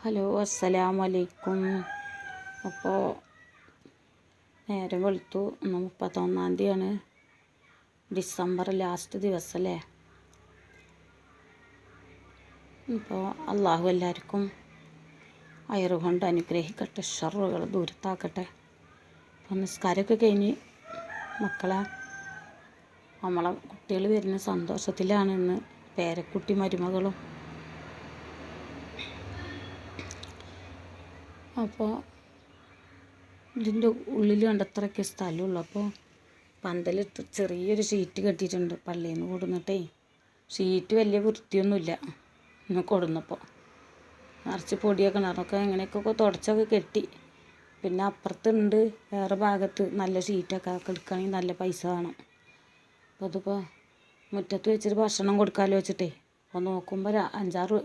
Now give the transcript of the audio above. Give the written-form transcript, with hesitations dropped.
Hello, അസ്സലാമു അലൈക്കും. അപ്പോൾ നേരം വെളുത്തു. ഇന്ന് 31-ാം തീയതിയാണ്, ഡിസംബർ ലാസ്റ്റ് ദിവസമല്ലേ. ഇപ്പോൾ അള്ളാഹു എല്ലാവർക്കും ഹൈറ് കൊണ്ട് അനുഗ്രഹിക്കട്ടെ, ഷർറുകൾ ദൂരത്താക്കട്ടെ. അപ്പോൾ നിസ്കാരമൊക്കെ കഴിഞ്ഞ് നമ്മളെ കുട്ടികൾ വരുന്ന സന്തോഷത്തിലാണ് ഇന്ന്. പേരക്കുട്ടി മരുമകളും. അപ്പോൾ ഇതിൻ്റെ ഉള്ളിൽ കണ്ടത്രയ്ക്ക് സ്ഥലമുള്ളൂ. അപ്പോൾ പന്തലിട്ട് ചെറിയൊരു ഷീറ്റ് കെട്ടിയിട്ടുണ്ട്. പള്ളിയിൽ നിന്ന് കൊടുന്നിട്ടേ ഷീറ്റ് വലിയ വൃത്തിയൊന്നുമില്ല. ഇന്ന് കൊടുന്നപ്പോൾ നിറച്ച് പൊടിയൊക്കെ അതൊക്കെ എങ്ങനെയൊക്കെ തുടച്ചൊക്കെ കെട്ടി. പിന്നെ അപ്പുറത്തുണ്ട് വേറെ ഭാഗത്ത് നല്ല ഷീറ്റൊക്കെ എടുക്കുകയാണെങ്കിൽ നല്ല പൈസ വേണം. അപ്പോൾ അതിപ്പോൾ മുറ്റത്ത് വെച്ചിട്ട് ഭക്ഷണം കൊടുക്കാമല്ലോ വെച്ചിട്ടേ. അപ്പോൾ നോക്കുമ്പോൾ 5-6